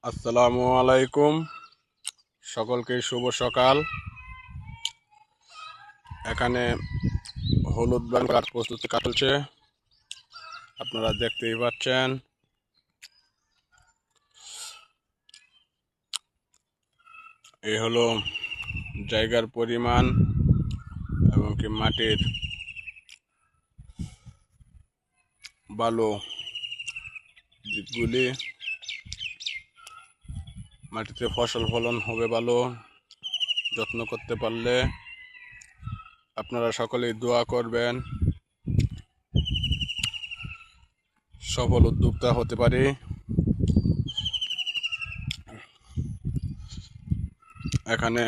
আসসালামু আলাইকুম, সকলকে শুভ সকাল। এখানে হলুদ বাগান প্রস্তুতি কাজ চলছে, আপনারা দেখতেই পাচ্ছেন। এই হলো জায়গার পরিমাণ এবং কি মাটির ভালো দিকগুলি। মাটিতে ফসল ফলন হবে ভালো যত্ন করতে পারলে। আপনারা সকলেই দোয়া করবেন, সফল উদ্যোক্তা হতে পারি। এখানে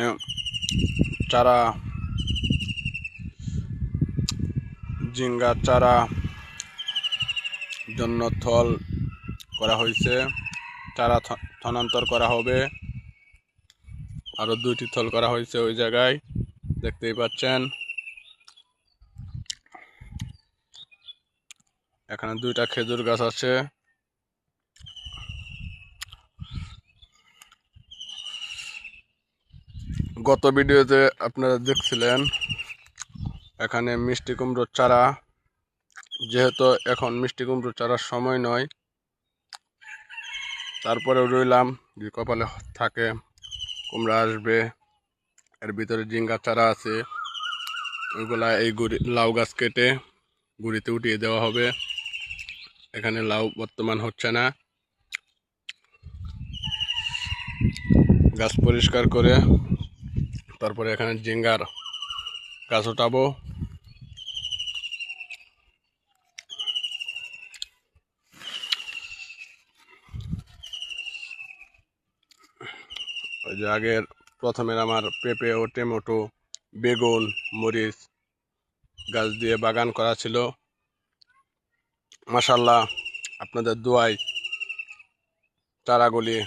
চারা, ঝিঙ্গার চারা জন্য থল করা হয়েছে, চারা স্থানান্তর করা হবে। আরো 2টি থল করা হয়েছে ওই জায়গায়, দেখতেই পাচ্ছেন। এখানে 2টা খেজুর গাছ আছে। গত ভিডিওতে আপনারা দেখছিলেন এখানে মিষ্টি কুমড়োর চারা, যেহেতু এখন মিষ্টি কুমড়োর চারার সময় নয়, তারপরেও রইলাম যে কপালে থাকে কুমড়া আসবে। এর ভিতরে ঝিঙ্গার চারা আছে, ওইগুলা এই লাউ গাছ কেটে গুড়িতে উঠিয়ে দেওয়া হবে। এখানে লাউ বর্তমান হচ্ছে না, গাছ পরিষ্কার করে তারপরে এখানে ঝিঙ্গার গাছ উঠাবো। ওই যে আগের প্রথমে আমার পেঁপে ও টমেটো, বেগুন, মরিচ গাছ দিয়ে বাগান করা ছিল। মাশাআল্লাহ, আপনাদের দোয়ায় চারাগুলি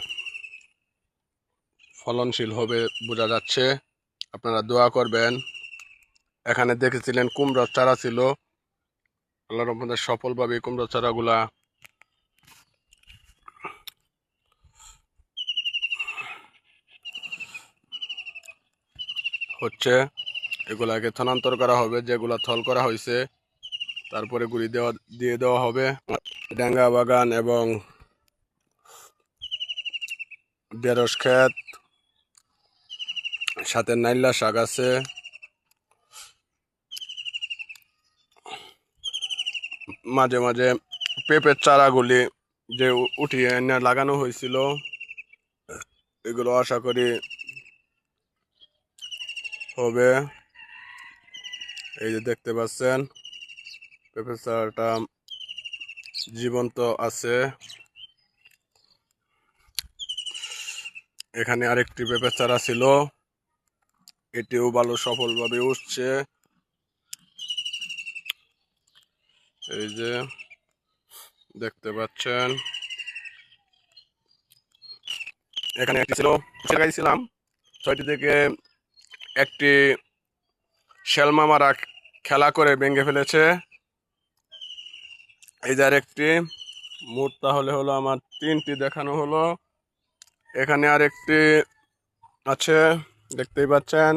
ফলনশীল হবে বোঝা যাচ্ছে, আপনারা দোয়া করবেন। এখানে দেখেছিলেন কুমড়োর চারা ছিল, আল্লাহর রহমতে সফলভাবে কুমড়োর চারাগুলা হচ্ছে। এগুলাকে স্থানান্তর করা হবে, যেগুলা থল করা হয়েছে তারপরে গুড়ি দিয়ে দেওয়া হবে। ডেঙ্গা বাগান এবং ঢেঁড়স ক্ষেত, সাথে নাইলা শাক আছে। মাঝে মাঝে পেঁপের চারাগুলি যে উঠিয়ে এনে লাগানো হয়েছিল, এগুলো আশা করি হবে। এই যে দেখতে পাচ্ছেন পেঁপের চারাটা জীবন্ত আছে। এখানে আরেকটি পেঁপের চারা ছিল, এটিও ভালো সফলভাবে উঠছে। এই যে দেখতে পাচ্ছেন, এখানে একটি ছিল, লাগাইছিলাম 6টি থেকে একটি শেলমামারা খেলা করে ভেঙে ফেলেছে। এই যে আরেকটি, মোট তাহলে হলো আমার 3টি দেখানো হলো। এখানে আরেকটি আছে, দেখতেই পাচ্ছেন,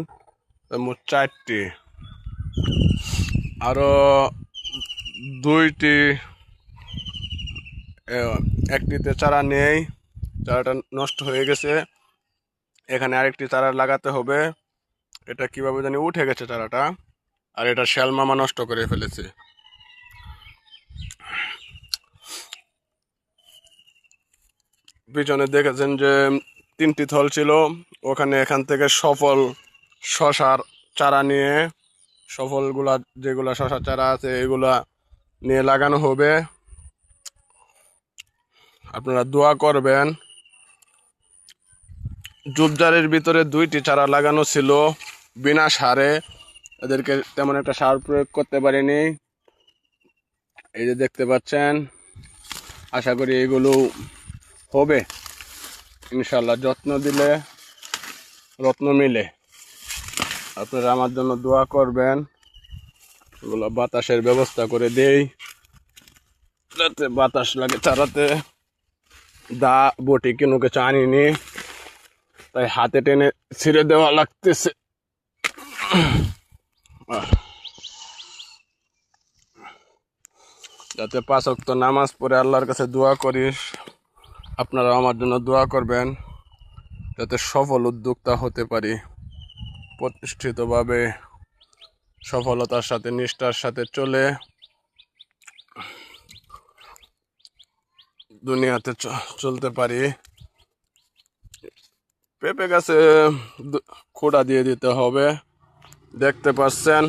মোট 4টি। আরো 2টি, একটিতে চারা নেই, চারাটা নষ্ট হয়ে গেছে। এখানে আরেকটি চারা লাগাতে হবে। এটা কিভাবে জানি উঠে গেছে চারাটা, আর এটা শ্যালমামা নষ্ট করে ফেলেছে। পিছনে দেখেছেন যে 3টি থল ছিল, ওখানে এখান থেকে সফল শশার চারা নিয়ে, সফলগুলা যেগুলা শশার চারা আছে এগুলা নিয়ে লাগানো হবে। আপনারা দোয়া করবেন। ঝোপঝাড়ের ভিতরে 2টি চারা লাগানো ছিল বিনা সারে, এদেরকে তেমন একটা সার প্রয়োগ করতে পারিনি। এই যে দেখতে পাচ্ছেন, আশা করি এগুলো হবে ইনশাল্লাহ, যত্ন দিলে রত্ন মিলে। আপনারা আমার জন্য দোয়া করবেন, এগুলো বাতাসের ব্যবস্থা করে দেই, যাতে বাতাস লাগে চারাতে। দা বটি কোনো কিছু আনিনি, তাই হাতে টেনে ছিঁড়ে দেওয়া লাগতেছে। যাতে 5 ওয়াক্ত নামাজ পড়ে আল্লাহর কাছে দোয়া করিস, আপনারা আমার জন্য দোয়া করবেন যাতে সফল উদ্যোক্তা হতে পারি, প্রতিষ্ঠিতভাবে সফলতার সাথে নিষ্ঠার সাথে চলে দুনিয়াতে চলতে পারি। পেঁপে গাছে খোঁড়া দিয়ে দিতে হবে। দেখতে পাচ্ছেন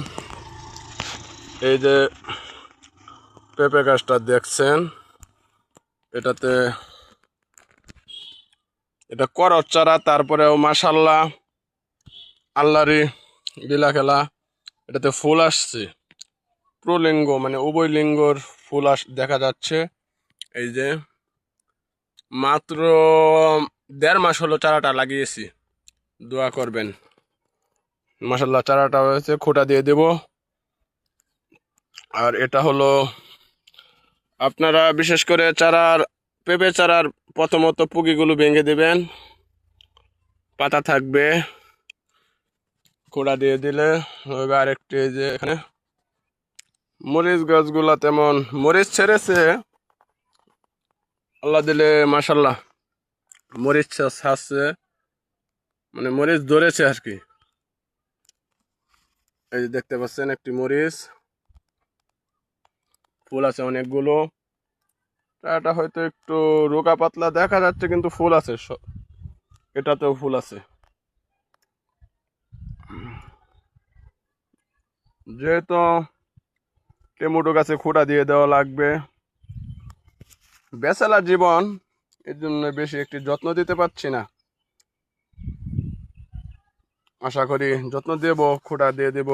এই যে পেঁপে গাছটা দেখছেন, এটা করর চারা, তারপরেও মাশাল্লাহ আল্লাহরই লীলা খেলা, এটাতে ফুল আসছে, প্রলিঙ্গ মানে উভয় লিঙ্গর ফুল দেখা যাচ্ছে। এই যে মাত্র 1.5 মাস হলো চারাটা লাগিয়েছি, দোয়া করবেন। মাশাল্লাহ চারাটা হয়েছে, খোঁটা দিয়ে দেব। আর এটা হলো আপনারা বিশেষ করে পেঁপে চারার প্রথমত পুকিগুলো ভেঙে দেবেন, পাতা থাকবে, খোঁড়া দিয়ে দিলে হবে। আরেকটি যে এখানে মরিচ গাছগুলা তেমন মরিচ ছেড়েছে, আল্লাহ দিলে মাশাল্লাহ মরিচ ছাড়ছে, মানে মরিচ ধরেছে আর কি। এই যে দেখতে পাচ্ছেন একটি মরিচ, ফুল আছে অনেকগুলো। এটা হয়তো একটু রোগা পাতলা দেখা যাচ্ছে, কিন্তু ফুল আছে, এটাতেও ফুল আছে। যেহেতু টমেটো গাছে খোঁড়া দিয়ে দেওয়া লাগবে, বেচালা জীবন, এর জন্য বেশি একটি যত্ন দিতে পারছি না। আশা করি যত্ন দেব, খোঁড়া দিয়ে দেব।